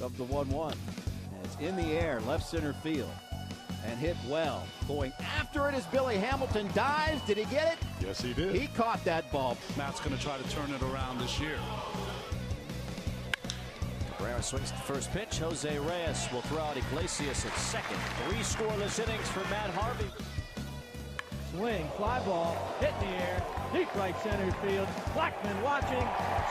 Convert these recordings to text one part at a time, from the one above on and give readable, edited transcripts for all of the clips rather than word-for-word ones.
of the 1-1. And it's in the air, left center field. And hit well. Going after it as Billy Hamilton dives. Did he get it? Yes, he did. He caught that ball. Matt's going to try to turn it around this year. Cabrera swings the first pitch. Jose Reyes will throw out Iglesias at second. 3 scoreless innings for Matt Harvey. Swing, fly ball, hit in the air, deep right center field. Blackman watching.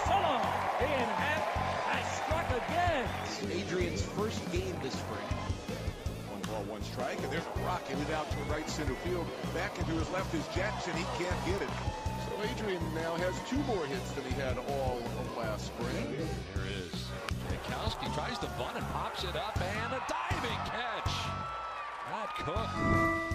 Solo. Ian Happ has struck again. Adrian's first game this spring. 1 strike, and there's a rock in and out to right center field. Back into his left is Jackson. He can't get it. So Adrian now has 2 more hits than he had all of last spring. There is. Jankowski tries to bunt and pops it up, and a diving catch. Matt Cook.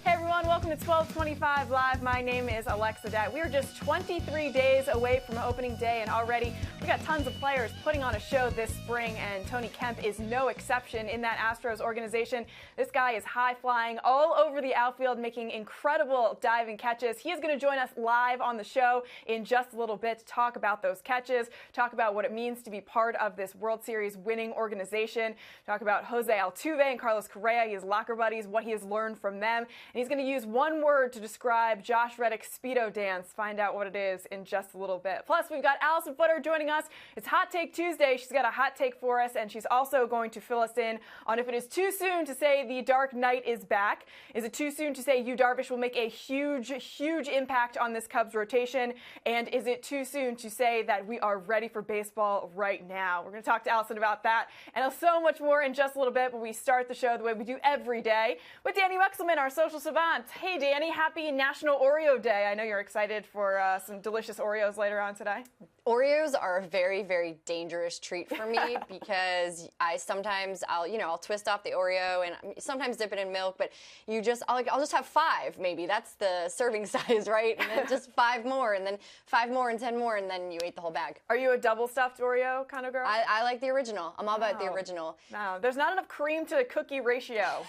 Hey everyone, welcome to 1225 Live. My name is Alexa Datt. We are just 23 days away from opening day, and already we got tons of players putting on a show this spring, and Tony Kemp is no exception in that Astros organization. This guy is high-flying all over the outfield, making incredible diving catches. He is going to join us live on the show in just a little bit to talk about those catches, talk about what it means to be part of this World Series winning organization, talk about Jose Altuve and Carlos Correa, his locker buddies, what he has learned from them. And he's going to use one word to describe Josh Reddick's Speedo dance. Find out what it is in just a little bit. Plus, we've got Alyson Footer joining us. It's Hot Take Tuesday. She's got a hot take for us, and she's also going to fill us in on if it is too soon to say the Dark Knight is back. Is it too soon to say Yu Darvish will make a huge, huge impact on this Cubs rotation? And is it too soon to say that we are ready for baseball right now? We're going to talk to Alyson about that and so much more in just a little bit, but we start the show the way we do every day with Dani Wexelman, our social savant. Hey, Dani, happy National Oreo Day. I know you're excited for some delicious Oreos later on today. Oreos are a very, very dangerous treat for me because I'll twist off the Oreo and sometimes dip it in milk, but I'll just have 5 maybe. That's the serving size, right? And then just 5 more, and then 5 more and 10 more, and then you ate the whole bag. Are you a double stuffed Oreo kind of girl? I like the original. I'm all about the original. No, there's not enough cream to cookie ratio.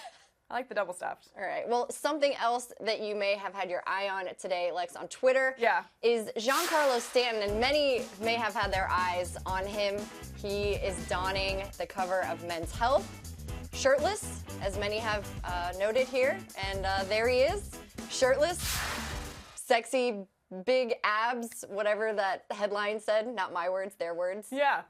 I like the double stuffed. All right. Well, something else that you may have had your eye on today, Lex, on Twitter, is Giancarlo Stanton, and many may have had their eyes on him. He is donning the cover of Men's Health, shirtless, as many have noted here, and there he is, shirtless, sexy, big abs, whatever that headline said. Not my words, their words. Yeah.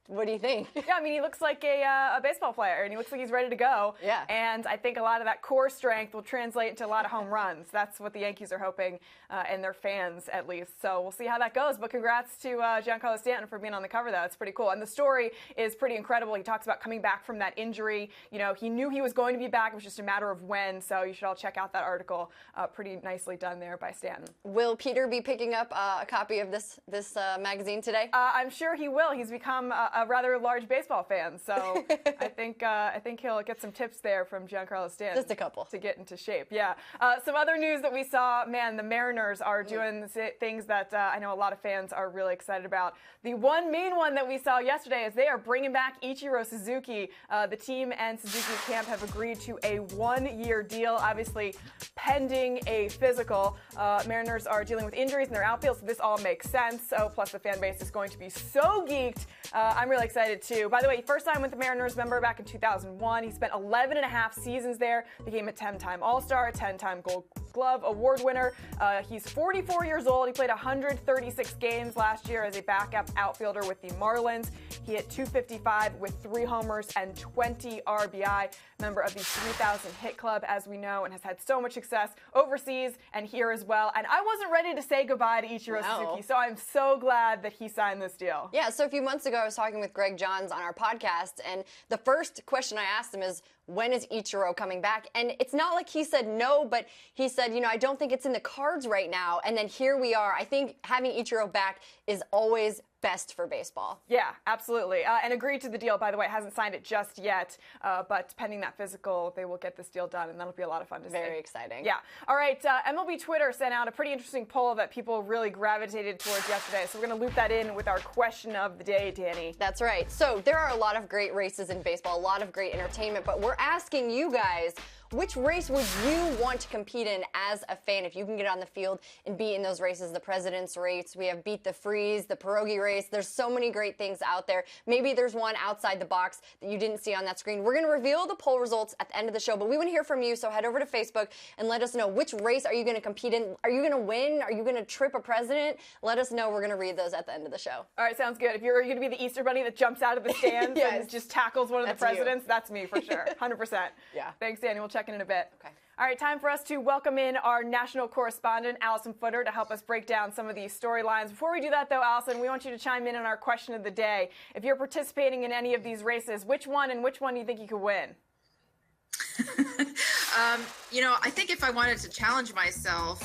What do you think? Yeah, I mean, he looks like a baseball player, and he looks like he's ready to go. Yeah. And I think a lot of that core strength will translate into a lot of home runs. That's what the Yankees are hoping, and their fans at least. So we'll see how that goes. But congrats to Giancarlo Stanton for being on the cover, though. It's pretty cool. And the story is pretty incredible. He talks about coming back from that injury. You know, he knew he was going to be back. It was just a matter of when. So you should all check out that article. Pretty nicely done there by Stanton. Will Peter be picking up a copy of this magazine today? I'm sure he will. He's become a rather large baseball fan, so I think he'll get some tips there from Giancarlo Stanton. Just a couple. To get into shape, yeah. Some other news that we saw, man, the Mariners are doing things that I know a lot of fans are really excited about. The main one that we saw yesterday is they are bringing back Ichiro Suzuki. The team and Suzuki camp have agreed to a 1-year deal, obviously pending a physical. Mariners are dealing with injuries in their outfield, so this all makes sense. So plus the fan base is going to be so geeked. I'm really excited too. By the way, first time with the Mariners, remember back in 2001. He spent 11 and a half seasons there, became a 10-time All-Star, 10-time Gold Glove Award winner. He's 44 years old. He played 136 games last year as a backup outfielder with the Marlins. He hit .255 with 3 homers and 20 RBI. Member of the 3,000 hit club, as we know, and has had so much success overseas and here as well. And I wasn't ready to say goodbye to Ichiro Suzuki, so I'm so glad that he signed this deal. Yeah, so a few months ago, I was talking with Greg Johns on our podcast, and the first question I asked him is, when is Ichiro coming back? And it's not like he said no, but he said, I don't think it's in the cards right now. And then here we are. I think having Ichiro back is always best for baseball. Yeah, absolutely. And agreed to the deal, by the way. Hasn't signed it just yet, but pending that physical, they will get this deal done, and that'll be a lot of fun to see. Very exciting. Yeah. All right, MLB Twitter sent out a pretty interesting poll that people really gravitated towards yesterday, so we're going to loop that in with our question of the day, Dani. That's right. So there are a lot of great races in baseball, a lot of great entertainment, but we're asking you guys, Which race would you want to compete in as a fan if you can get on the field and be in those races? The President's Race, we have Beat the Freeze, the Pierogi Race. There's so many great things out there. Maybe there's one outside the box that you didn't see on that screen. We're going to reveal the poll results at the end of the show, but we want to hear from you, so head over to Facebook and let us know which race are you going to compete in. Are you going to win? Are you going to trip a president? Let us know. We're going to read those at the end of the show. All right, sounds good. If you're going to be the Easter Bunny that jumps out of the stands yes. and just tackles one of the presidents, that's me for sure. 100%. Yeah. Thanks, Danny. We'll check in a bit. Okay. All right, time for us to welcome in our national correspondent, Alyson Footer, to help us break down some of these storylines. Before we do that, though, Alyson, we want you to chime in on our question of the day. If you're participating in any of these races, which one do you think you could win? I think if I wanted to challenge myself,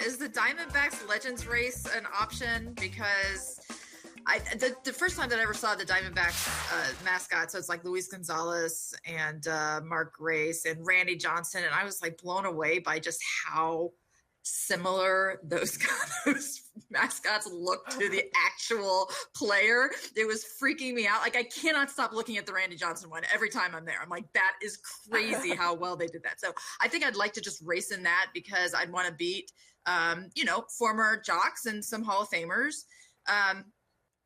is the Diamondbacks Legends race an option? Because the first time that I ever saw the Diamondbacks mascot, so it's like Luis Gonzalez and Mark Grace and Randy Johnson, and I was like blown away by just how similar those mascots look to the actual player. It was freaking me out. Like, I cannot stop looking at the Randy Johnson one every time I'm there. I'm like, that is crazy how well they did that. So I think I'd like to just race in that because I'd want to beat, former jocks and some Hall of Famers.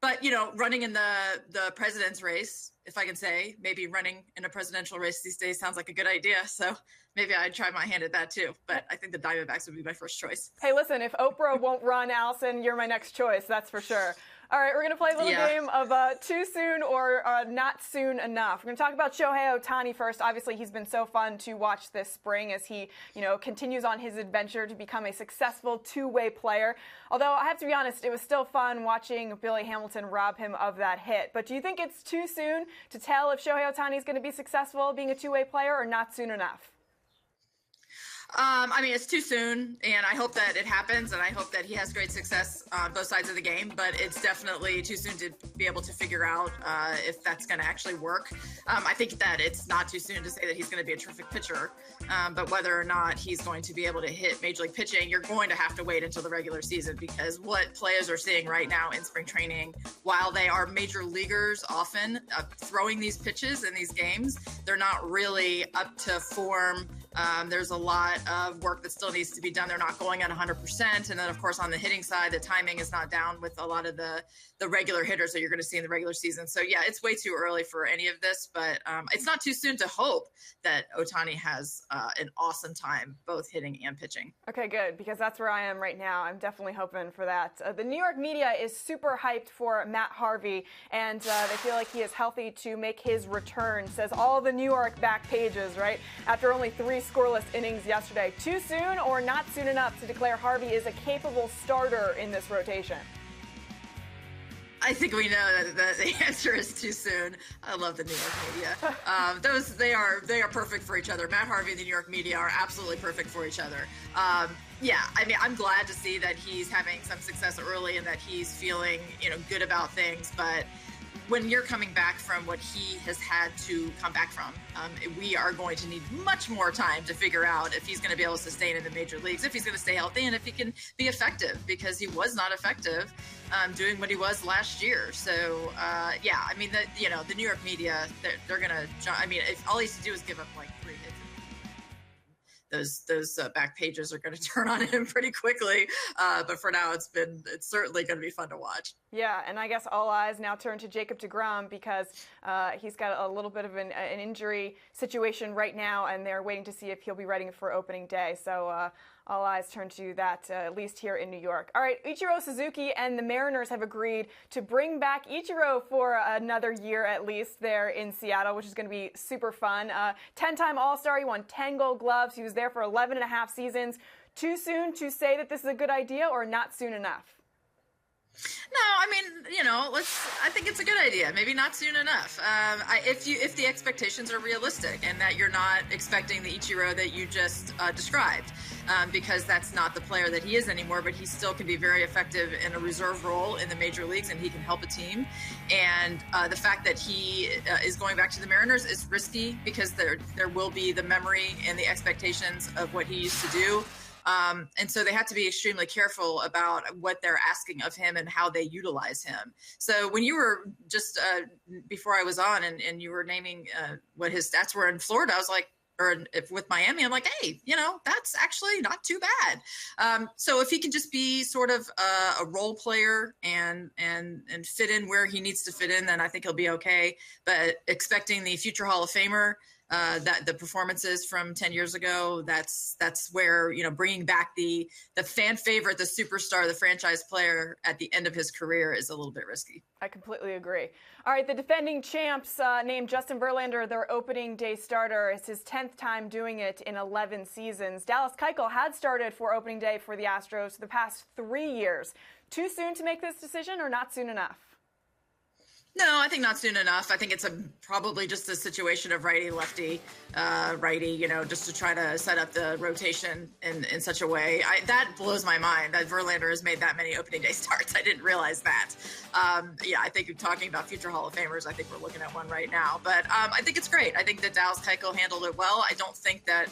But, running in the president's race, if I can say, maybe running in a presidential race these days sounds like a good idea. So maybe I'd try my hand at that too. But I think the Diamondbacks would be my first choice. Hey, listen, if Oprah won't run, Alyson, you're my next choice. That's for sure. All right, we're going to play a little game of too soon or not soon enough. We're going to talk about Shohei Ohtani first. Obviously, he's been so fun to watch this spring as he, continues on his adventure to become a successful two-way player. Although, I have to be honest, it was still fun watching Billy Hamilton rob him of that hit. But do you think it's too soon to tell if Shohei Ohtani is going to be successful being a two-way player or not soon enough? It's too soon, and I hope that it happens, and I hope that he has great success on both sides of the game, but it's definitely too soon to be able to figure out if that's going to actually work. I think that it's not too soon to say that he's going to be a terrific pitcher, but whether or not he's going to be able to hit Major League pitching, you're going to have to wait until the regular season, because what players are seeing right now in spring training, while they are major leaguers often throwing these pitches in these games, they're not really up to form. There's a lot of work that still needs to be done. They're not going at 100%. And then, of course, on the hitting side, the timing is not down with a lot of the regular hitters that you're going to see in the regular season. So, yeah, it's way too early for any of this. But it's not too soon to hope that Ohtani has an awesome time both hitting and pitching. Okay, good, because that's where I am right now. I'm definitely hoping for that. The New York media is super hyped for Matt Harvey, and they feel like he is healthy to make his return, says all the New York back pages, right? After only 3 scoreless innings yesterday. Too soon or not soon enough to declare Harvey is a capable starter in this rotation? I think we know that the answer is too soon. I love the New York media. They are perfect for each other. Matt Harvey and the New York media are absolutely perfect for each other. I'm glad to see that he's having some success early and that he's feeling, good about things. But when you're coming back from what he has had to come back from, we are going to need much more time to figure out if he's going to be able to sustain in the major leagues, if he's going to stay healthy, and if he can be effective, because he was not effective doing what he was last year. So, the New York media, they're going to, if all he has to do is give up like 3 hits, those back pages are going to turn on him pretty quickly. But for now, it's certainly going to be fun to watch. Yeah, and I guess all eyes now turn to Jacob deGrom because he's got a little bit of an injury situation right now, and they're waiting to see if he'll be ready for opening day. So all eyes turn to that, at least here in New York. All right, Ichiro Suzuki and the Mariners have agreed to bring back Ichiro for another year at least there in Seattle, which is going to be super fun. 10-time All-Star, he won 10 Gold Gloves. He was there for 11 and a half seasons. Too soon to say that this is a good idea or not soon enough? No, I think it's a good idea. Maybe not soon enough. If the expectations are realistic and that you're not expecting the Ichiro that you just described, because that's not the player that he is anymore, but he still can be very effective in a reserve role in the major leagues, and he can help a team. And the fact that he is going back to the Mariners is risky because there will be the memory and the expectations of what he used to do. And so they have to be extremely careful about what they're asking of him and how they utilize him. So when you were just before I was on and you were naming what his stats were in Florida, I was like, or if with Miami, I'm like, hey, that's actually not too bad. So if he can just be sort of a role player and fit in where he needs to fit in, then I think he'll be okay. But expecting the future Hall of Famer, that the performances from 10 years ago, that's where, bringing back the fan favorite, the superstar, the franchise player at the end of his career is a little bit risky. I completely agree. All right, the defending champs named Justin Verlander their opening day starter. It's his 10th time doing it in 11 seasons. Dallas Keuchel had started for opening day for the Astros for the past 3 years. Too soon to make this decision or not soon enough? No, I think not soon enough. I think it's probably just a situation of righty-lefty, just to try to set up the rotation in such a way. That blows my mind that Verlander has made that many opening day starts. I didn't realize that. I think you're talking about future Hall of Famers. I think we're looking at one right now. But I think it's great. I think that Dallas Keuchel handled it well. I don't think that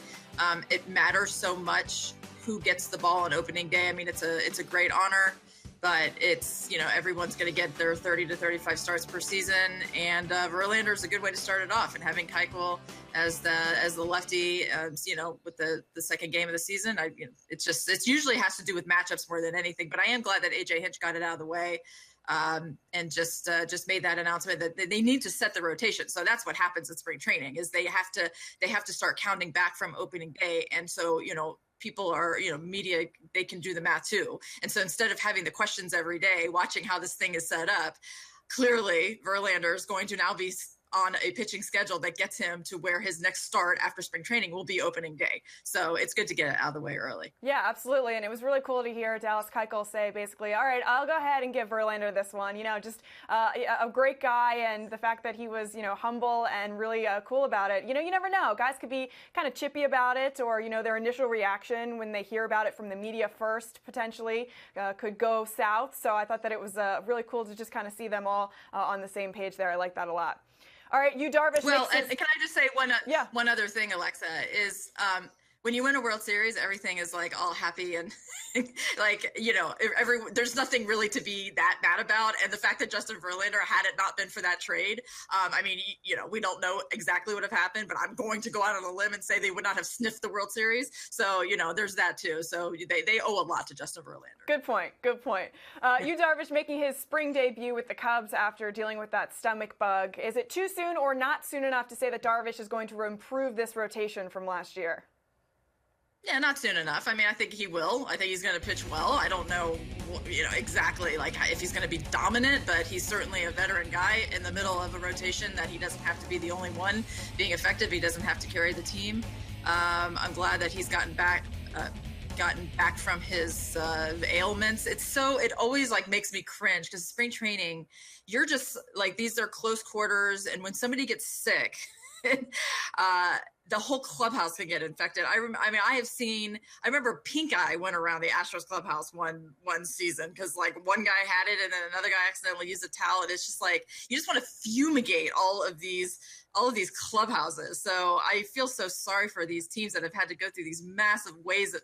it matters so much who gets the ball on opening day. I mean, it's a great honor. But it's, everyone's going to get their 30 to 35 starts per season. And Verlander is a good way to start it off. And having Keuchel as the lefty, with the second game of the season, it usually has to do with matchups more than anything. But I am glad that AJ Hinch got it out of the way and just made that announcement that they need to set the rotation. So that's what happens in spring training is they have to start counting back from opening day. And so, people are, media, they can do the math too. And so instead of having the questions every day, watching how this thing is set up, clearly Verlander is going to now be on a pitching schedule that gets him to where his next start after spring training will be opening day. So it's good to get it out of the way early. Yeah, absolutely. And it was really cool to hear Dallas Keuchel say basically, all right, I'll go ahead and give Verlander this one. Just a great guy, and the fact that he was, humble and really cool about it. You never know. Guys could be kind of chippy about it, or, their initial reaction when they hear about it from the media first potentially could go south. So I thought that it was really cool to just kind of see them all on the same page there. I like that a lot. All right, you Darvish. Well, and can I just say one other thing, Alexa, is when you win a World Series, everything is like all happy and like, there's nothing really to be that mad about. And the fact that Justin Verlander, had it not been for that trade, we don't know exactly what have happened, but I'm going to go out on a limb and say they would not have sniffed the World Series. So, there's that too. So they owe a lot to Justin Verlander. Good point. You Darvish making his spring debut with the Cubs after dealing with that stomach bug. Is it too soon or not soon enough to say that Darvish is going to improve this rotation from last year? Yeah, not soon enough. I think he will. I think he's going to pitch well. I don't know, exactly like if he's going to be dominant, but he's certainly a veteran guy in the middle of a rotation that he doesn't have to be the only one being effective. He doesn't have to carry the team. I'm glad that he's gotten back from his ailments. It always makes me cringe because spring training, you're just these are close quarters, and when somebody gets sick, the whole clubhouse can get infected. I remember pink eye went around the Astros clubhouse one season because one guy had it and then another guy accidentally used a towel, and it's just you just want to fumigate all of these clubhouses. So I feel so sorry for these teams that have had to go through these massive waves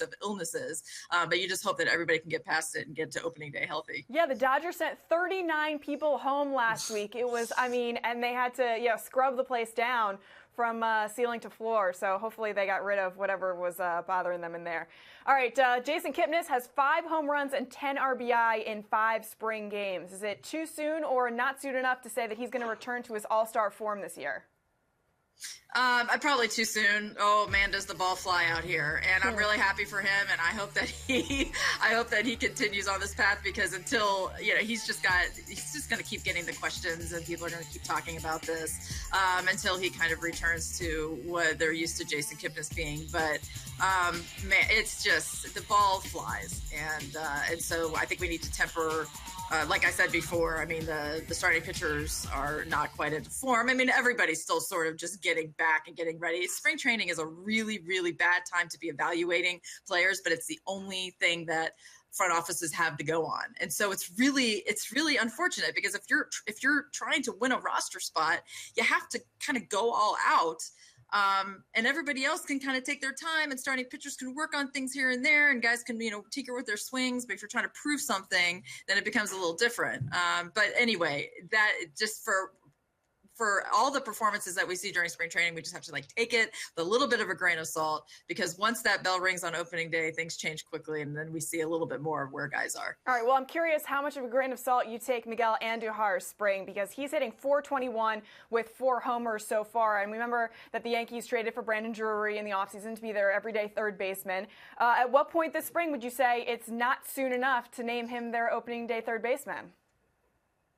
of illnesses. But you just hope that everybody can get past it and get to opening day healthy. Yeah, the Dodgers sent 39 people home last week. It was, and they had to scrub the place down from ceiling to floor. So hopefully they got rid of whatever was bothering them in there. All right, Jason Kipnis has 5 home runs and 10 RBI in 5 spring games. Is it too soon or not soon enough to say that he's going to return to his all-star form this year? Probably too soon. Oh man, does the ball fly out here. And I'm really happy for him, and I hope that he continues on this path, because until, he's just going to keep getting the questions, and people are going to keep talking about this until he kind of returns to what they're used to Jason Kipnis being. But man, it's just, the ball flies. And so I think we need to temper, like I said before, the starting pitchers are not quite into form. Everybody's still sort of just getting back and getting ready. Spring training is a really, really bad time to be evaluating players, but it's the only thing that front offices have to go on. And so it's really unfortunate, because if you're trying to win a roster spot, you have to kind of go all out. And everybody else can kind of take their time, and starting pitchers can work on things here and there, and guys can, tinker with their swings. But if you're trying to prove something, then it becomes a little different. But anyway, that just for for all the performances that we see during spring training, we just have to like take it with a little bit of a grain of salt, because once that bell rings on opening day, things change quickly, and then we see a little bit more of where guys are. All right, well, I'm curious how much of a grain of salt you take Miguel Andujar's spring, because he's hitting .421 with 4 homers so far. And remember that the Yankees traded for Brandon Drury in the offseason to be their everyday third baseman. At what point this spring would you say it's not soon enough to name him their opening day third baseman?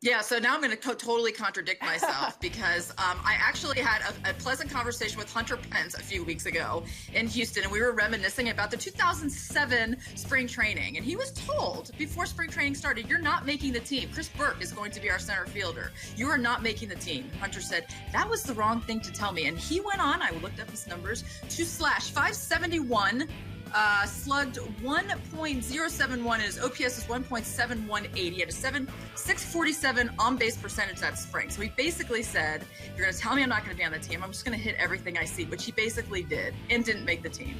Yeah, so now I'm going to totally contradict myself because I actually had a pleasant conversation with Hunter Pence a few weeks ago in Houston, and we were reminiscing about the 2007 spring training. And he was told before spring training started, you're not making the team. Chris Burke is going to be our center fielder. You are not making the team. Hunter said, that was the wrong thing to tell me. And he went on, I looked up his numbers, to slash .571, slugged 1.071, and his OPS is 1.718. He had a 647 on-base percentage that spring. So he basically said, you're going to tell me I'm not going to be on the team. I'm just going to hit everything I see, which he basically did and didn't make the team.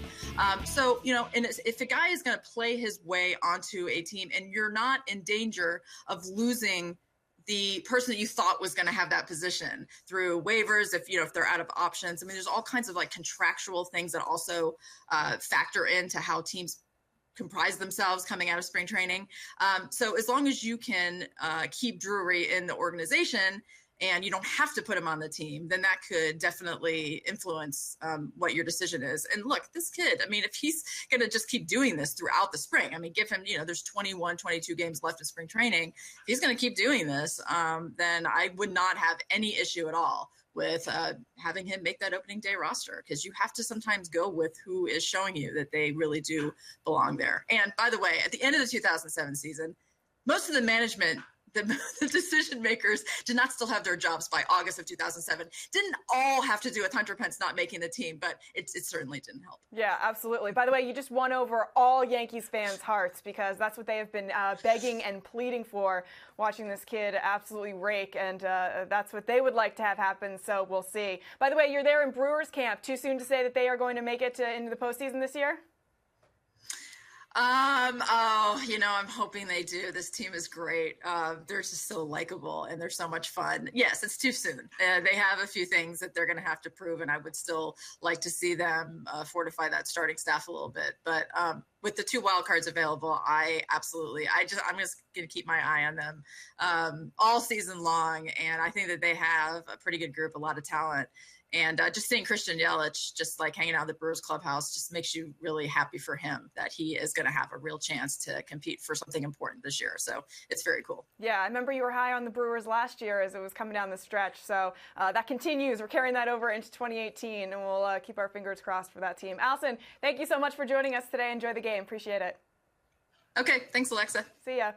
So, you know, and if a guy is going to play his way onto a team and you're not in danger of losing the person that you thought was going to have that position through waivers, if they're out of options. I mean, there's all kinds of like contractual things that also factor into how teams comprise themselves coming out of spring training. So as long as you can keep Drury in the organization and you don't have to put him on the team, then that could definitely influence what your decision is. And look, this kid, I mean, if he's going to just keep doing this throughout the spring, I mean, give him, there's 21, 22 games left of spring training. If he's going to keep doing this, then I would not have any issue at all with having him make that opening day roster, because you have to sometimes go with who is showing you that they really do belong there. And by the way, at the end of the 2007 season, most of the management, the decision makers did not still have their jobs by August of 2007. Didn't all have to do with Hunter Pence not making the team, but it certainly didn't help. Yeah, absolutely. By the way, you just won over all Yankees fans' hearts, because that's what they have been begging and pleading for, watching this kid absolutely rake, and that's what they would like to have happen, so we'll see. By the way, you're there in Brewers camp. Too soon to say that they are going to make it into the postseason this year? I'm hoping they do. This team is great. They're just so likable and they're so much fun. Yes, it's too soon. They have a few things that they're going to have to prove, and I would still like to see them fortify that starting staff a little bit. But with the 2 wild cards available, I'm just going to keep my eye on them all season long. And I think that they have a pretty good group, a lot of talent. And just seeing Christian Yelich just like hanging out in the Brewers clubhouse just makes you really happy for him that he is going to have a real chance to compete for something important this year. So it's very cool. Yeah, I remember you were high on the Brewers last year as it was coming down the stretch. So that continues. We're carrying that over into 2018, and we'll keep our fingers crossed for that team. Alyson, thank you so much for joining us today. Enjoy the game. Appreciate it. Okay, thanks, Alexa. See ya.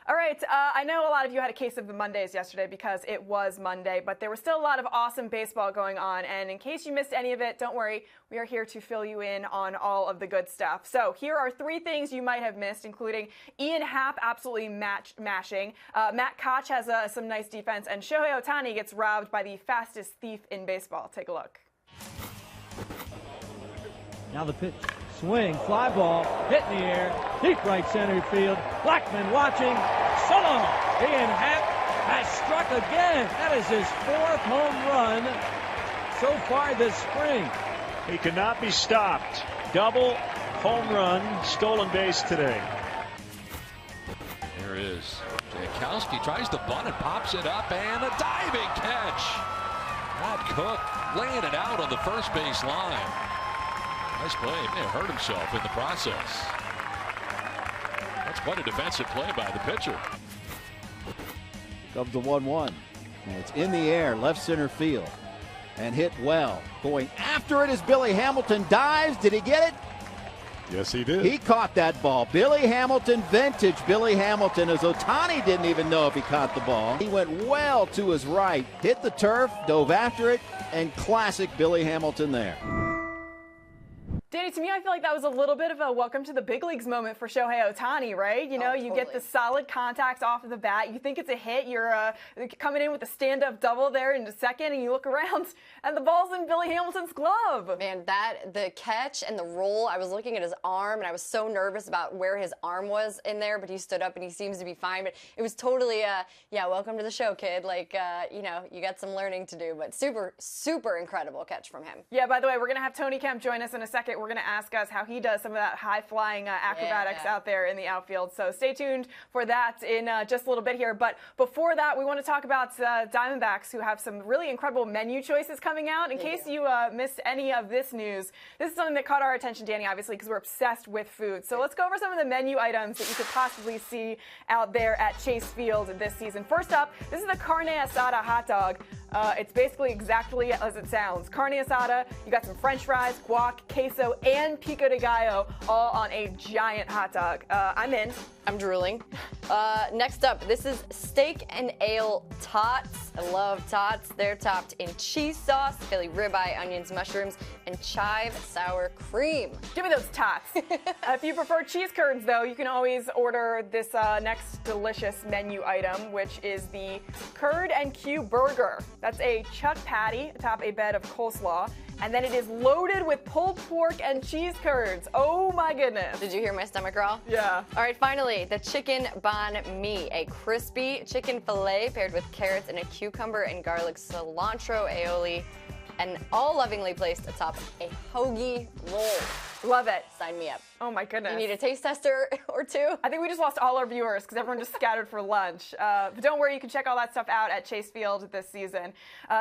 All right, I know a lot of you had a case of the Mondays yesterday because it was Monday, but there was still a lot of awesome baseball going on, and in case you missed any of it, don't worry, we are here to fill you in on all of the good stuff. So here are 3 things you might have missed, including Ian Happ absolutely mashing, Matt Koch has some nice defense, and Shohei Ohtani gets robbed by the fastest thief in baseball. Take a look. Now the pitch. Swing, fly ball, hit in the air, deep right center field. Blackman watching. So long. Ian Happ has struck again. That is his 4th home run so far this spring. He cannot be stopped. Double home run, stolen base today. There is Giancarlo tries to bunt and pops it up, and a diving catch. Matt Cook laying it out on the first base line. Nice play. He may have hurt himself in the process. That's quite a defensive play by the pitcher. Comes the 1-1. And it's in the air, left center field. And hit well. Going after it as Billy Hamilton dives. Did he get it? Yes, he did. He caught that ball. Billy Hamilton, vintage Billy Hamilton, as Ohtani didn't even know if he caught the ball. He went well to his right, hit the turf, dove after it, and classic Billy Hamilton there. Danny, to me, I feel like that was a little bit of a welcome to the big leagues moment for Shohei Ohtani, right? You know, you get the solid contact off of the bat. You think it's a hit. You're coming in with a stand-up double there into second, and you look around, and the ball's in Billy Hamilton's glove. Man, the catch and the roll, I was looking at his arm, and I was so nervous about where his arm was in there, but he stood up, and he seems to be fine. But it was totally, yeah, welcome to the show, kid. Like, you know, you got some learning to do, but super, super incredible catch from him. Yeah, by the way, we're going to have Tony Kemp join us in a second. We're going to ask us how he does some of that high-flying acrobatics out there in the outfield. So stay tuned for that in just a little bit here. But before that, we want to talk about Diamondbacks, who have some really incredible menu choices coming out. In case you missed any of this news, this is something that caught our attention, Danny, obviously, because we're obsessed with food. So let's go over some of the menu items that you could possibly see out there at Chase Field this season. First up, this is the carne asada hot dog. It's basically exactly as it sounds. Carne asada, you got some french fries, guac, queso, and pico de gallo, all on a giant hot dog. I'm in. I'm drooling. Next up, this is steak and ale tots. I love tots. They're topped in cheese sauce, Philly ribeye, onions, mushrooms, and chive sour cream. Give me those tots. If you prefer cheese curds, though, you can always order this next delicious menu item, which is the curd and Q burger. That's a chuck patty atop a bed of coleslaw, and then it is loaded with pulled pork and cheese curds. Oh my goodness. Did you hear my stomach growl? Yeah. All right, finally, the chicken banh mi, a crispy chicken fillet paired with carrots and a cucumber and garlic cilantro aioli, and all lovingly placed atop a hoagie roll. Love it. Sign me up. Oh my goodness. You need a taste tester or two? I think we just lost all our viewers because everyone just scattered for lunch. But don't worry, you can check all that stuff out at Chase Field this season.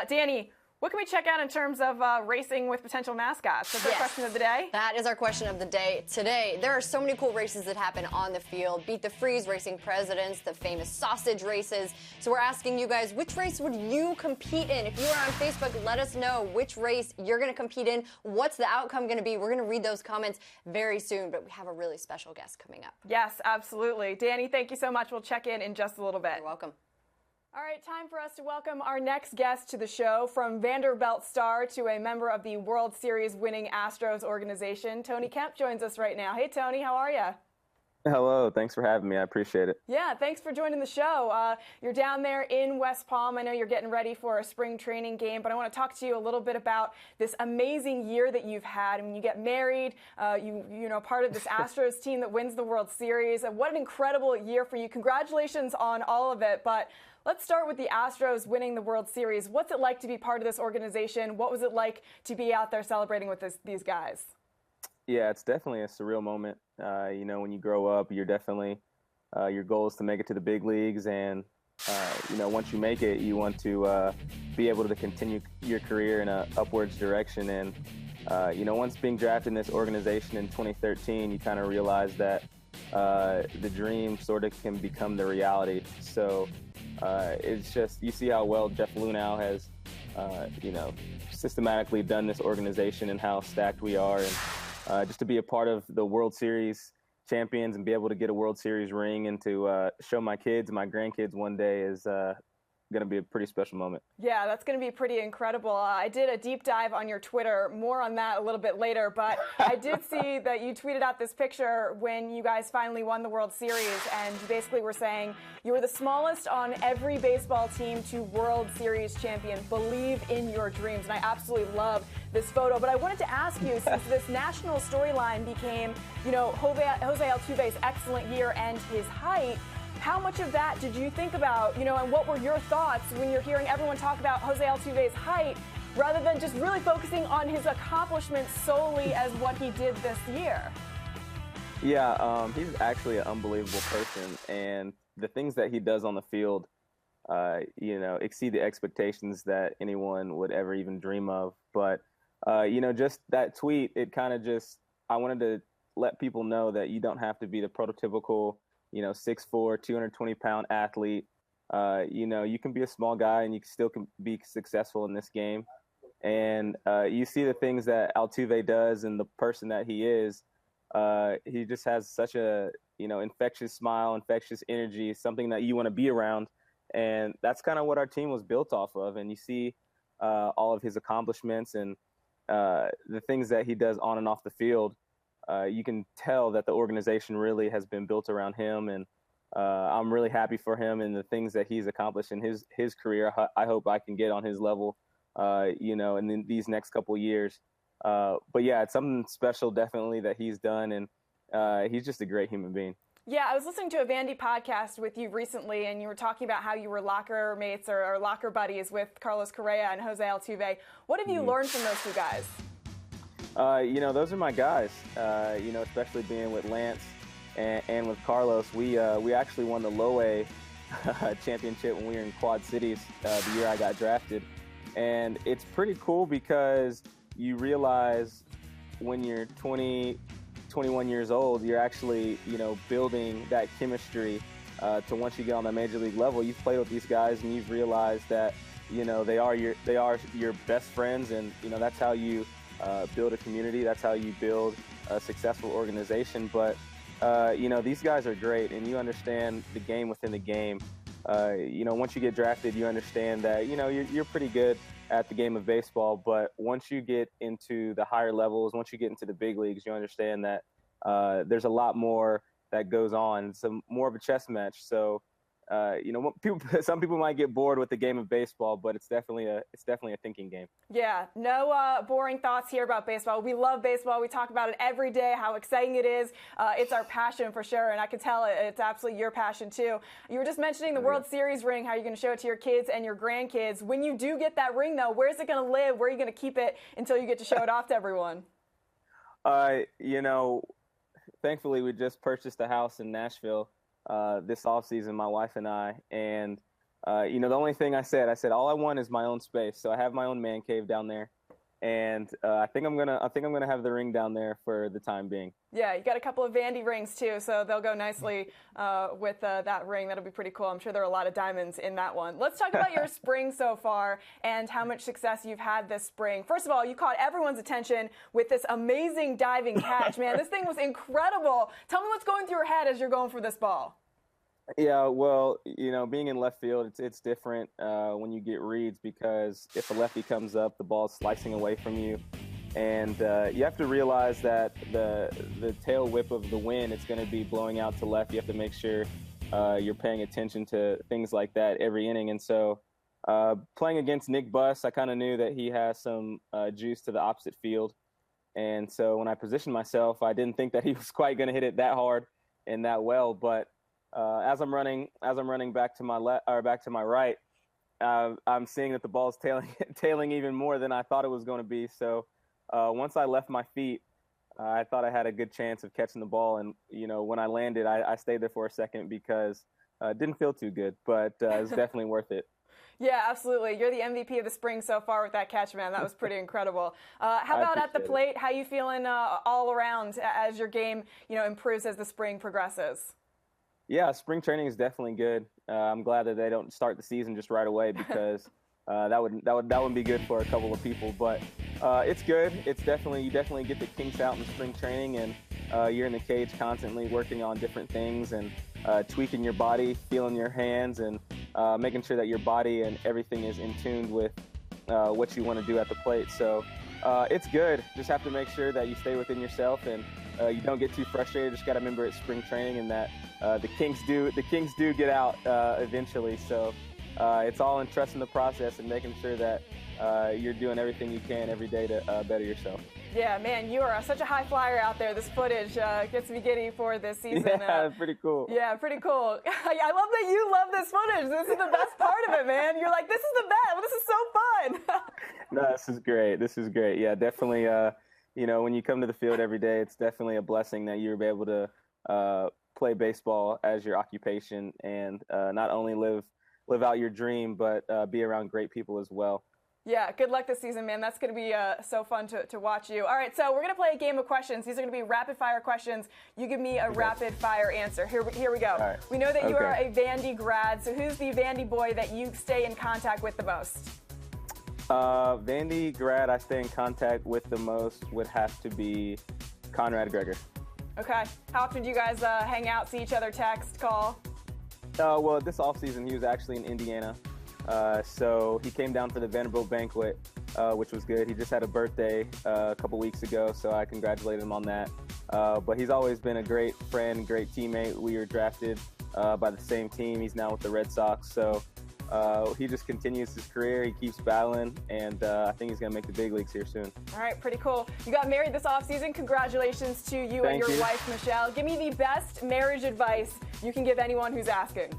Danny, what can we check out in terms of racing with potential mascots? That's our question of the day. That is our question of the day today. There are so many cool races that happen on the field. Beat the Freeze Racing Presidents, the famous sausage races. So we're asking you guys, which race would you compete in? If you are on Facebook, let us know which race you're going to compete in. What's the outcome going to be? We're going to read those comments very soon, but we have a really special guest coming up. Yes, absolutely. Danny, thank you so much. We'll check in just a little bit. You're welcome. All right, time for us to welcome our next guest to the show. From Vanderbilt star to a member of the World Series winning Astros organization, Tony Kemp joins us right now. Hey, Tony, how are you? Hello, thanks for having me. I appreciate it. Yeah, thanks for joining the show. You're down there in West Palm. I know you're getting ready for a spring training game, but I want to talk to you a little bit about this amazing year that you've had. When you get married, you know, part of this Astros team that wins the World Series. What an incredible year for you. Congratulations on all of it. But let's start with the Astros winning the World Series. What's it like to be part of this organization? What was it like to be out there celebrating with these guys? Yeah, it's definitely a surreal moment. You know, when you grow up, you're definitely, your goal is to make it to the big leagues. And, you know, once you make it, you want to be able to continue your career in an upwards direction. And, you know, once being drafted in this organization in 2013, you kind of realize that the dream sort of can become the reality. So it's just, you see how well Jeff Lunau has, you know, systematically done this organization and how stacked we are. And just to be a part of the World Series champions and be able to get a World Series ring and to show my kids, my grandkids one day is going to be a pretty special moment. Yeah, that's going to be pretty incredible. I did a deep dive on your Twitter, more on that a little bit later, but I did see that you tweeted out this picture when you guys finally won the World Series, and you basically were saying you were the smallest on every baseball team to World Series champion. Believe in your dreams, and I absolutely love this photo. But I wanted to ask you, since this national storyline became, you know, Jose Altuve's excellent year and his height, how much of that did you think about, you know, and what were your thoughts when you're hearing everyone talk about Jose Altuve's height rather than just really focusing on his accomplishments solely as what he did this year? Yeah, he's actually an unbelievable person, and the things that he does on the field, you know, exceed the expectations that anyone would ever even dream of. But, you know, just that tweet, it kind of just, I wanted to let people know that you don't have to be the prototypical, you know, 6'4", 220-pound athlete. You know, you can be a small guy and you still can be successful in this game. And you see the things that Altuve does and the person that he is. He just has such a, you know, infectious smile, infectious energy, something that you want to be around. And that's kind of what our team was built off of. And you see all of his accomplishments. And, the things that he does on and off the field, you can tell that the organization really has been built around him. And I'm really happy for him and the things that he's accomplished in his career. I hope I can get on his level, in these next couple of years. But yeah, it's something special definitely that he's done. And he's just a great human being. Yeah, I was listening to a Vandy podcast with you recently, and you were talking about how you were locker mates or locker buddies with Carlos Correa and Jose Altuve. What have you learned from those two guys? Those are my guys, especially being with Lance and with Carlos. We actually won the Low A championship when we were in Quad Cities the year I got drafted. And it's pretty cool because you realize when you're 20, 21 years old, you're actually, building that chemistry to once you get on the major league level. You've played with these guys and you've realized that, they are your best friends, and, that's how you build a community. That's how you build a successful organization. But, these guys are great, and you understand the game within the game. Once you get drafted, you understand that, you're pretty good at the game of baseball, but once you get into the higher levels, once you get into the big leagues, you understand that there's a lot more that goes on. It's more of a chess match. So, some people might get bored with the game of baseball, but it's definitely a thinking game. Yeah, no boring thoughts here about baseball. We love baseball. We talk about it every day, how exciting it is. It's our passion for sure, and I can tell it's absolutely your passion too. You were just mentioning the World Series ring, how you're going to show it to your kids and your grandkids. When you do get that ring, though, where's it going to live? Where are you going to keep it until you get to show it off to everyone? Thankfully, we just purchased a house in Nashville this offseason, my wife and I. And, the only thing I said, all I want is my own space. So I have my own man cave down there. And I think I'm gonna have the ring down there for the time being. Yeah, you got a couple of Vandy rings too, so they'll go nicely with that ring. That'll be pretty cool. I'm sure there are a lot of diamonds in that one. Let's talk about your spring so far and how much success you've had this spring. First of all, you caught everyone's attention with this amazing diving catch. Man, this thing was incredible. Tell me what's going through your head as you're going for this ball. Yeah, well, being in left field, it's different when you get reads, because if a lefty comes up, the ball's slicing away from you. And you have to realize that the tail whip of the wind, it's going to be blowing out to left. You have to make sure you're paying attention to things like that every inning. And so playing against Nick Buss, I kind of knew that he has some juice to the opposite field. And so when I positioned myself, I didn't think that he was quite going to hit it that hard and that well. But as I'm running back to my left or back to my right, I'm seeing that the ball's tailing even more than I thought it was going to be. So once I left my feet, I thought I had a good chance of catching the ball. And when I landed, I stayed there for a second because it didn't feel too good, but it was definitely worth it. Yeah, absolutely. You're the MVP of the spring so far with that catch, man. That was pretty incredible. How about at the plate? How you feeling all around as your game, improves as the spring progresses? Yeah, spring training is definitely good. I'm glad that they don't start the season just right away, because that wouldn't be good for a couple of people. But it's good. It's you definitely get the kinks out in spring training, and you're in the cage constantly working on different things and tweaking your body, feeling your hands, and making sure that your body and everything is in tune with what you want to do at the plate. So it's good. Just have to make sure that you stay within yourself and you don't get too frustrated. Just got to remember it's spring training, and that the kinks do get out eventually. So it's all in trusting the process and making sure that you're doing everything you can every day to better yourself. Yeah, man, you are such a high flyer out there. This footage gets me giddy for this season. Yeah, pretty cool. Yeah, pretty cool. I love that you love this footage. This is the best part of it, man. You're like, this is the best. This is so fun. No, this is great. Yeah, definitely. When you come to the field every day, it's definitely a blessing that you'll be able to play baseball as your occupation and not only live out your dream, but be around great people as well. Yeah, good luck this season, man. That's going to be so fun to watch you. All right, so we're going to play a game of questions. These are going to be rapid-fire questions. You give me a rapid-fire answer. Here we go. Right. We know that you are a Vandy grad, so who's the Vandy boy that you stay in contact with the most? Vandy grad I stay in contact with the most would have to be Conrad Gregor. Okay. How often do you guys hang out, see each other, text, call? Well, this offseason he was actually in Indiana. So he came down for the Vanderbilt banquet, which was good. He just had a birthday a couple weeks ago, so I congratulated him on that. But he's always been a great friend, great teammate. We were drafted by the same team. He's now with the Red Sox, so he just continues his career. He keeps battling, and I think he's going to make the big leagues here soon. All right, pretty cool. You got married this offseason. Congratulations to you and your wife, Michelle. Give me the best marriage advice you can give anyone who's asking.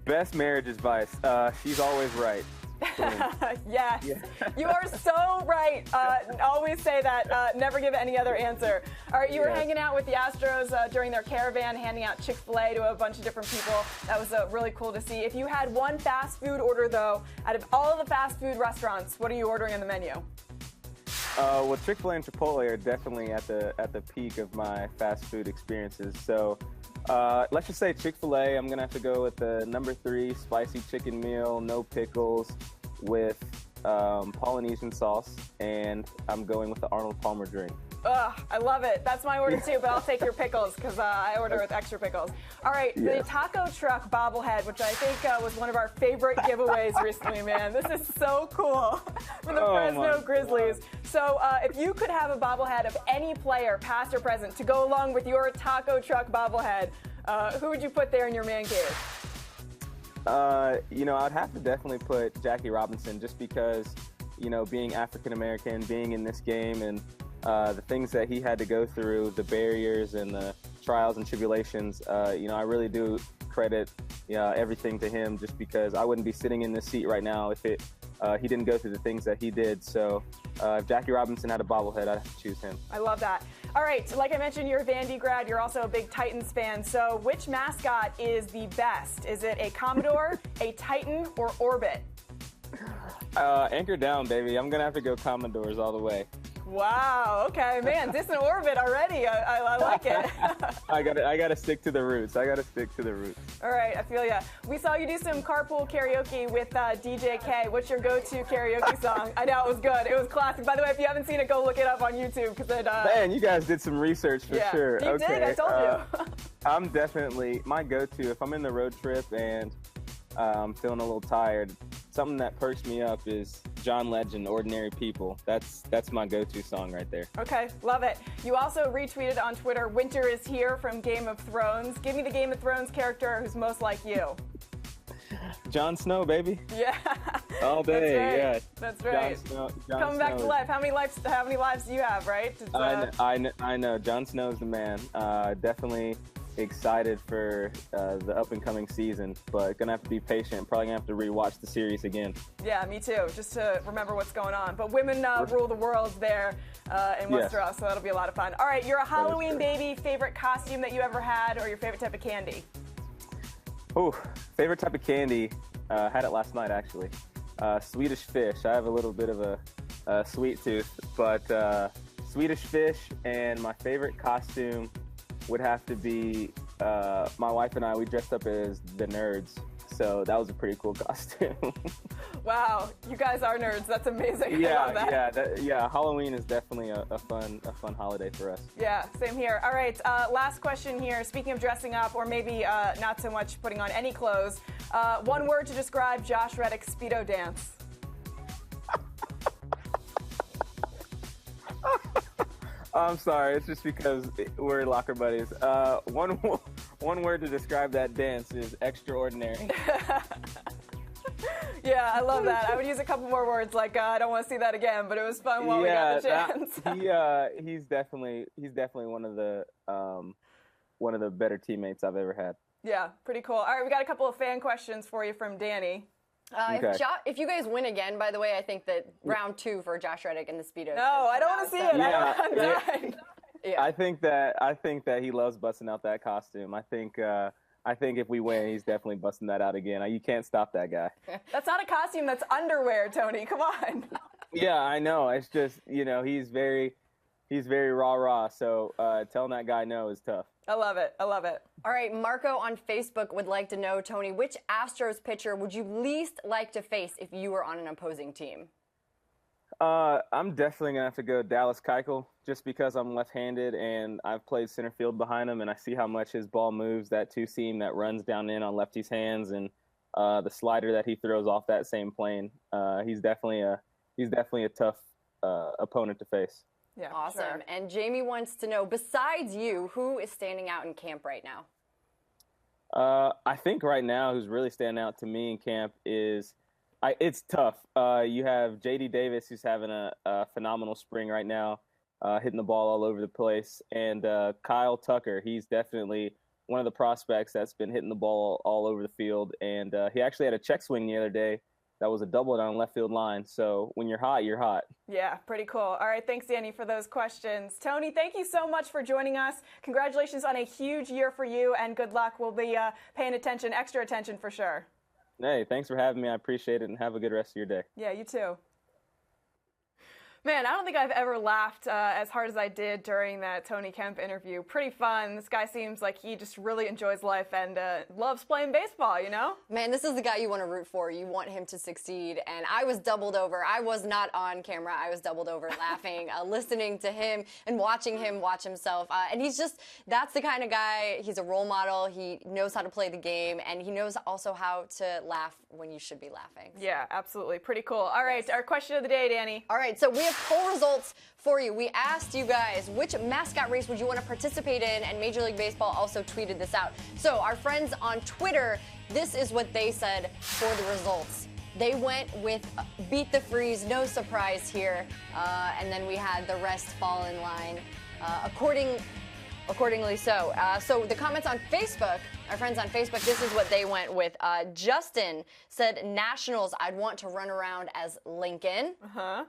Best marriage advice. She's always right. Yes, you are so right. Always say that. Never give any other answer. All right, you were hanging out with the Astros during their caravan, handing out Chick-fil-A to a bunch of different people. That was really cool to see. If you had one fast food order, though, out of all of the fast food restaurants, what are you ordering on the menu? Well, Chick-fil-A and Chipotle are definitely at the peak of my fast food experiences. So let's just say Chick-fil-A. I'm gonna have to go with the number 3 spicy chicken meal, no pickles, with Polynesian sauce, and I'm going with the Arnold Palmer drink. Ugh, I love it. That's my order too, but I'll take your pickles because I order with extra pickles. All right, the taco truck bobblehead, which I think was one of our favorite giveaways recently, man. This is so cool from the Fresno Grizzlies. So if you could have a bobblehead of any player, past or present, to go along with your taco truck bobblehead, who would you put there in your man cave? I'd have to definitely put Jackie Robinson, just because, being African-American, being in this game, and the things that he had to go through, the barriers and the trials and tribulations, I really do credit everything to him, just because I wouldn't be sitting in this seat right now if he didn't go through the things that he did. So if Jackie Robinson had a bobblehead, I'd have to choose him. I love that. All right, like I mentioned, you're a Vandy grad. You're also a big Titans fan. So which mascot is the best? Is it a Commodore, a Titan, or Orbit? Anchor down, baby. I'm going to have to go Commodores all the way. Wow. Okay, man, distant orbit already. I like it. I gotta stick to the roots. All right, I feel ya. We saw you do some carpool karaoke with DJ K. What's your go-to karaoke song? I know, it was good. It was classic. By the way, if you haven't seen it, go look it up on YouTube because it. Man, you guys did some research for sure. You did. I told you. I'm definitely my go-to if I'm in the road trip and I'm feeling a little tired. Something that perks me up is John Legend, Ordinary People. That's my go-to song right there. Okay, love it. You also retweeted on Twitter, Winter is Here from Game of Thrones. Give me the Game of Thrones character who's most like you. Jon Snow, baby. Yeah. All day, That's right. Jon Coming back to life. How many lives do you have, right? I know. Jon Snow's the man. Definitely excited for the up-and-coming season, but gonna have to be patient. Probably gonna have to rewatch the series again. Yeah, me too, just to remember what's going on. But women rule the world there in Westeros, so that'll be a lot of fun. All right, you're a Halloween baby. Favorite costume that you ever had, or your favorite type of candy? Oh, favorite type of candy. Had it last night, actually. Swedish fish. I have a little bit of a sweet tooth, but Swedish fish, and my favorite costume would have to be my wife and I. We dressed up as the nerds, so that was a pretty cool costume. Wow, you guys are nerds. That's amazing. I love that. Halloween is definitely a fun holiday for us. Yeah, same here. All right, last question here. Speaking of dressing up, or maybe not so much putting on any clothes, one word to describe Josh Reddick's Speedo dance. I'm sorry, it's just because we're locker buddies. One word to describe that dance is extraordinary. Yeah, I love that. I would use a couple more words, like I don't want to see that again, but it was fun while we got the chance. He's definitely one of the better teammates I've ever had. Yeah, pretty cool. All right, we got a couple of fan questions for you from Danny. If you guys win again, by the way, I think that round 2 for Josh Reddick and the Speedo. No, I don't want to see it. I think that he loves busting out that costume. I think if we win, he's definitely busting that out again. You can't stop that guy. That's not a costume. That's underwear, Tony. Come on. Yeah, I know. It's just, he's very rah-rah. So telling that guy no is tough. I love it. All right, Marco on Facebook would like to know, Tony, which Astros pitcher would you least like to face if you were on an opposing team? I'm definitely going to have to go Dallas Keuchel, just because I'm left-handed and I've played center field behind him, and I see how much his ball moves, that two-seam that runs down in on lefty's hands, and the slider that he throws off that same plane. He's definitely he's definitely a tough opponent to face. Yeah, awesome. Sure. And Jamie wants to know, besides you, who is standing out in camp right now? I think right now who's really standing out to me in camp is it's tough. You have J.D. Davis, who's having a phenomenal spring right now, hitting the ball all over the place. And Kyle Tucker, he's definitely one of the prospects that's been hitting the ball all over the field. And he actually had a check swing the other day that was a double down left field line. So when you're hot, you're hot. Yeah, pretty cool. All right, thanks, Danny, for those questions. Tony, thank you so much for joining us. Congratulations on a huge year for you, and good luck. We'll be paying attention, extra attention for sure. Hey, thanks for having me. I appreciate it, and have a good rest of your day. Yeah, you too. Man, I don't think I've ever laughed as hard as I did during that Tony Kemp interview. Pretty fun. This guy seems like he just really enjoys life and loves playing baseball, you know? Man, this is the guy you want to root for. You want him to succeed. And I was doubled over. I was not on camera. I was doubled over laughing, listening to him and watching him watch himself. And he's just, that's the kind of guy. He's a role model. He knows how to play the game. And he knows also how to laugh when you should be laughing. Yeah, absolutely. Pretty cool. All right, yes. Our question of the day, Danny. All right, so we have poll results for you. We asked you guys, which mascot race would you want to participate in? And Major League Baseball also tweeted this out. So our friends on Twitter, this is what they said for the results. They went with Beat the Freeze, no surprise here. And then we had the rest fall in line accordingly so. So the comments on Facebook, our friends on Facebook, this is what they went with. Justin said Nationals, I'd want to run around as Lincoln.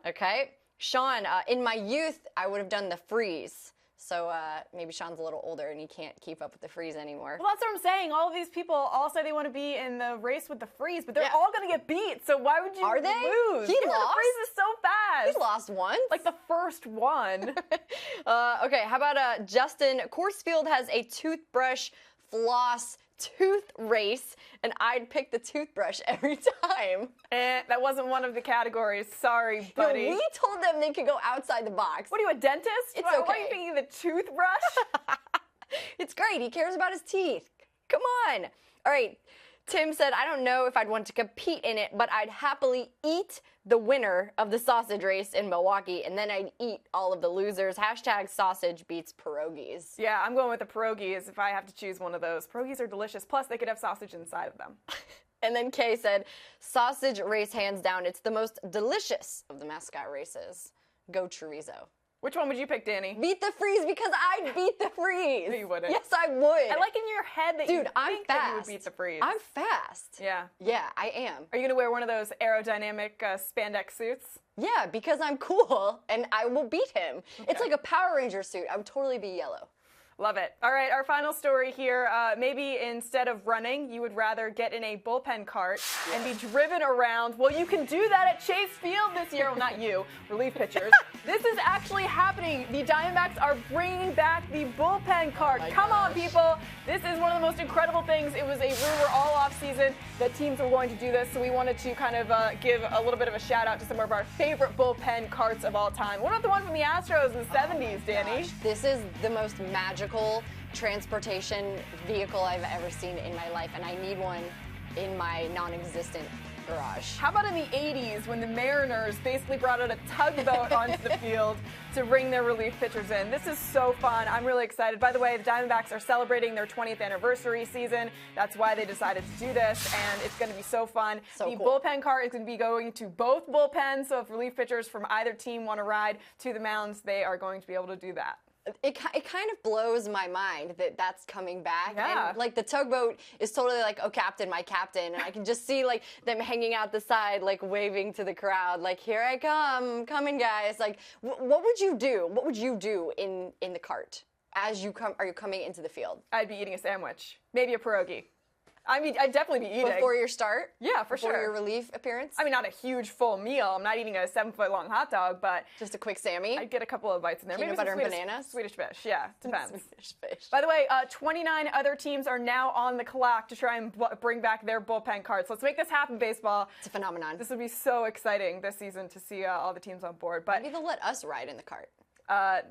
Okay. Sean, in my youth, I would have done the Freeze. So maybe Sean's a little older and he can't keep up with the Freeze anymore. Well, that's what I'm saying. All of these people all say they want to be in the race with the Freeze, but they're all going to get beat. So why would you lose? He lost? The Freeze is so fast. He lost once. Like the first one. Okay, how about Justin? Coursefield has a toothbrush floss tooth race, and I'd pick the toothbrush every time. That wasn't one of the categories. Sorry, buddy. No, we told them they could go outside the box. What are you, a dentist? It's okay. Why are you thinking the toothbrush? It's great. He cares about his teeth. Come on. All right. Tim said, I don't know if I'd want to compete in it, but I'd happily eat the winner of the sausage race in Milwaukee, and then I'd eat all of the losers. Hashtag sausage beats pierogies. Yeah, I'm going with the pierogies if I have to choose one of those. Pierogies are delicious. Plus, they could have sausage inside of them. And then Kay said, sausage race hands down. It's the most delicious of the mascot races. Go chorizo. Which one would you pick, Danny? Beat the Freeze, because I'd beat the Freeze. No, you wouldn't. Yes, I would. I like in your head that you think that you would beat the Freeze. I'm fast. Yeah. Yeah, I am. Are you going to wear one of those aerodynamic spandex suits? Yeah, because I'm cool, and I will beat him. Okay. It's like a Power Ranger suit. I would totally be yellow. Love it. All right, our final story here. Maybe instead of running, you would rather get in a bullpen cart and be driven around. Well, you can do that at Chase Field this year. Well, not you, relief pitchers. This is actually happening. The Diamondbacks are bringing back the bullpen cart. Come on, people. This is one of the most incredible things. It was a rumor all offseason that teams were going to do this, so we wanted to kind of give a little bit of a shout out to some of our favorite bullpen carts of all time. What about the one from the Astros in the 70s, Danny? Gosh, this is the most magical transportation vehicle I've ever seen in my life, and I need one in my non-existent garage. How about in the 80s when the Mariners basically brought out a tugboat onto the field to bring their relief pitchers in? This is so fun. I'm really excited. By the way, the Diamondbacks are celebrating their 20th anniversary season. That's why they decided to do this, and it's going to be so fun. The bullpen cart is going to be going to both bullpens, so if relief pitchers from either team want to ride to the mounds, they are going to be able to do that. It kind of blows my mind that that's coming back. Yeah. And like the tugboat is totally like, oh, captain, my captain. And I can just see like them hanging out the side, like waving to the crowd, like, here I come, coming guys. Like, what would you do? What would you do in the cart as you are you coming into the field? I'd be eating a sandwich, maybe a pierogi. I mean, I'd definitely be eating. Before your start? Yeah, for sure. Before your relief appearance? I mean, not a huge full meal. I'm not eating a 7-foot-long hot dog, but... Just a quick Sammy? I'd get a couple of bites in there. Peanut butter and bananas? Swedish fish, yeah. Depends. Swedish fish. By the way, 29 other teams are now on the clock to try and bring back their bullpen carts. Let's make this happen, baseball. It's a phenomenon. This would be so exciting this season to see all the teams on board. But maybe they'll let us ride in the cart.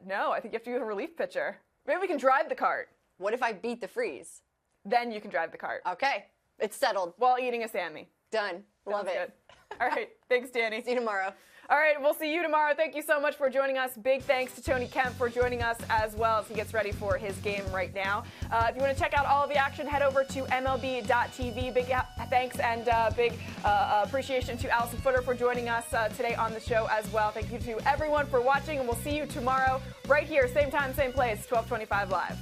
No, I think you have to be a relief pitcher. Maybe we can drive the cart. What if I beat the Freeze? Then you can drive the cart. Okay. It's settled. While eating a Sammy. Done. Love it. Good. All right. Thanks, Danny. See you tomorrow. All right, we'll see you tomorrow. Thank you so much for joining us. Big thanks to Tony Kemp for joining us as well as he gets ready for his game right now. If you want to check out all of the action, head over to MLB.tv. Big thanks and big appreciation to Alyson Footer for joining us today on the show as well. Thank you to everyone for watching, and we'll see you tomorrow right here, same time, same place, 12:25 Live.